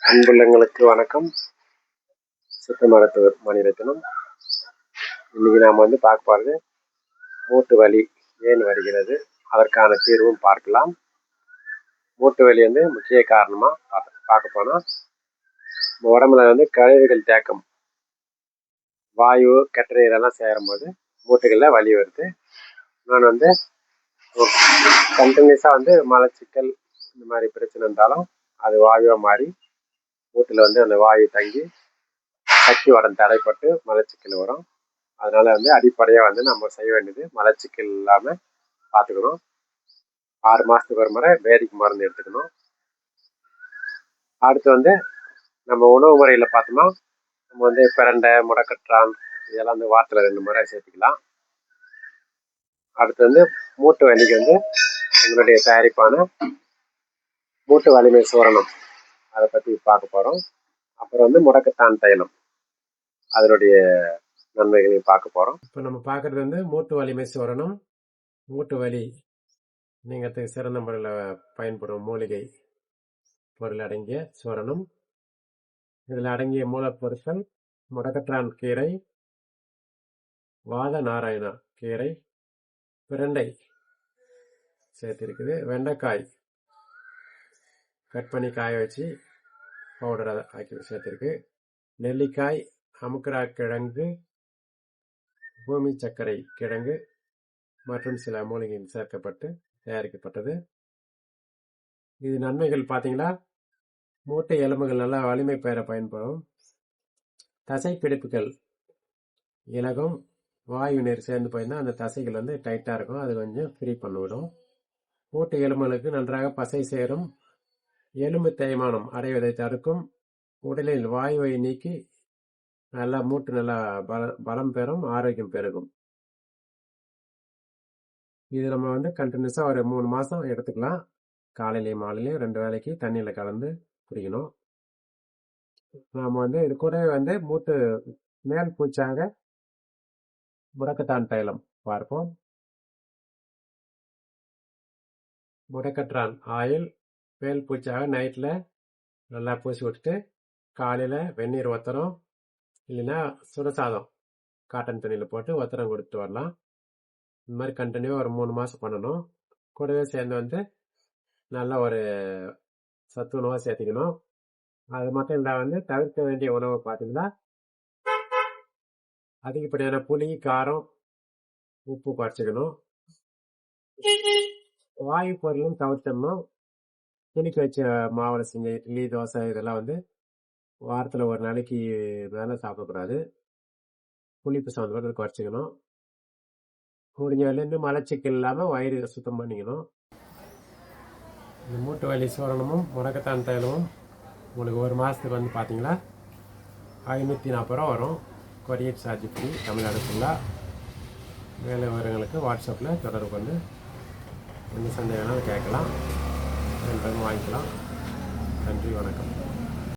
அன்புள்ளங்களுக்கு வணக்கம். சித்த மருத்துவர் மணிரத்னம். இன்னைக்கு நாம் பார்க்க போகிறது மூட்டு வலி ஏன் வருகிறது, அதற்கான தீர்வும் பார்க்கலாம். மூட்டு வலி முக்கிய காரணமாக பார்க்க போனால் உடம்புல கழிவுகள் தேக்கம், வாயு கெட்ட நீரெல்லாம் சேரும்போது மூட்டுகளில் வலி வருது. நான் கண்டினியூஸாக மலச்சிக்கல் இந்த மாதிரி பிரச்சனை இருந்தாலும் அது வாயுவாக மாறி மூட்டில் அந்த வாயு தங்கி சக்தி உடம்பு தடைப்பட்டு மலச்சிக்கல் வரும். அதனால அடிப்படையாக நம்ம செய்ய வேண்டியது மலச்சிக்கல் இல்லாமல் பார்த்துக்கணும். 6 மாதத்துக்கு ஒரு முறை பேதிக்கு மருந்து எடுத்துக்கணும். அடுத்து நம்ம உணவு முறையில் பார்த்தோம்னா நம்ம பிரண்டை, முடக்கற்றான் இதெல்லாம் வாரத்தில் 2 முறை சேர்த்துக்கலாம். அடுத்து மூட்டு வலிக்கு எங்களுடைய தயாரிப்பான மூட்டு வலிமை சூரணம் அதை பற்றி பார்க்க போகிறோம். அப்புறம் முடக்கத்தான் தைலம் அதனுடைய நன்மைகளையும் பார்க்க போகிறோம். இப்போ நம்ம பார்க்குறது மூட்டு வலிமை சூரணம். மூட்டு வலி நீங்கிறதுக்கு சிறந்த முறையில் பயன்படும் மூலிகை பொருள் அடங்கிய சூரணம். இதில் அடங்கிய மூலப்பொருட்கள் முடக்கற்றான் கீரை, வாத நாராயணா கீரை, பிரண்டை சேர்த்திருக்குது, வெண்டைக்காய் கட் பண்ணி காய வச்சு பவுடரை ஆக்கி சேர்த்திருக்கு, நெல்லிக்காய், அமுக்கரா கிழங்கு, பூமி சர்க்கரை கிழங்கு மற்றும் சில மூலிகைகள் சேர்க்கப்பட்டு தயாரிக்கப்பட்டது. இது நன்மைகள் பார்த்தீங்களா, மூட்டை எலும்புகள் நல்லா வலிமை பெற பயன்படும். தசை பிடிப்புகள் இலகும், வாயு நீர் சேர்ந்து போயிருந்தால் அந்த தசைகள் டைட்டாக இருக்கும், அது கொஞ்சம் ஃப்ரீ பண்ணிவிடும். மூட்டை எலும்புகளுக்கு நன்றாக பசை சேரும், எலும்பு தேய்மானம் அடைவதை தடுக்கும், உடலில் வாயுவை நீக்கி நல்லா மூட்டு நல்லா பலம் பெறும், ஆரோக்கியம் பெருகும். இது நம்ம கண்டினியூஸாக ஒரு 3 மாதம் எடுத்துக்கலாம். காலையிலையும் மாலையிலையும் 2 வேளைக்கு தண்ணியில் கலந்து குடிக்கணும். நாம் இது கூட மூட்டு மேல் பூச்சாக முடக்கத்தான் தைலம் பார்ப்போம். முடக்கற்றான் ஆயில் மேல் பூச்சாக நைட்டில் நல்லா பூசி விட்டுட்டு காலையில் வெந்நீர் ஒத்தரம் இல்லைன்னா சுடசாதம் காட்டன் துணியில் போட்டு ஒத்தரம் கொடுத்துட்டு வரலாம். இந்த மாதிரி கண்டினியூவாக ஒரு 3 மாதம் பண்ணணும். கூடவே சேர்ந்து நல்ல ஒரு சத்து உணவாக சேர்த்திக்கணும். அது மட்டும் இல்லை தவிர்க்க வேண்டிய உணவை பார்த்தீங்கன்னா அதிகப்படியான புளி, காரம், உப்பு குறைச்சிக்கணும். வாயு பொருளும் தவிர்த்தணும். துணிக்கு வச்ச மாவில் செஞ்ச இட்லி, தோசை இதெல்லாம் வாரத்தில் ஒரு நாளைக்கு மேலே சாப்பிடக்கூடாது. புளிப்பு சம்மந்தப்பட்டது குறைச்சிக்கணும். முடிஞ்ச வரையிலேருந்து மலச்சிக்கல் இல்லாமல் வயிறு சுத்தம் பண்ணிக்கணும். இந்த மூட்டு வலி சூரணமும் முடக்கத்தான் தைலமும் உங்களுக்கு ஒரு மாதத்துக்கு பார்த்தீங்களா 540 ரூபா வரும். கொரியர் சார்ஜ் ஃப்ரீ, தமிழ்நாடு ஃபுல்லாக. மேலே விவரங்களுக்கு வாட்ஸ்அப்பில் தொடர்பு கொண்டு எந்த சந்தேகம்னாலும் கேட்கலாம், வாங்கிக்கலாம். நன்றி, வணக்கம்.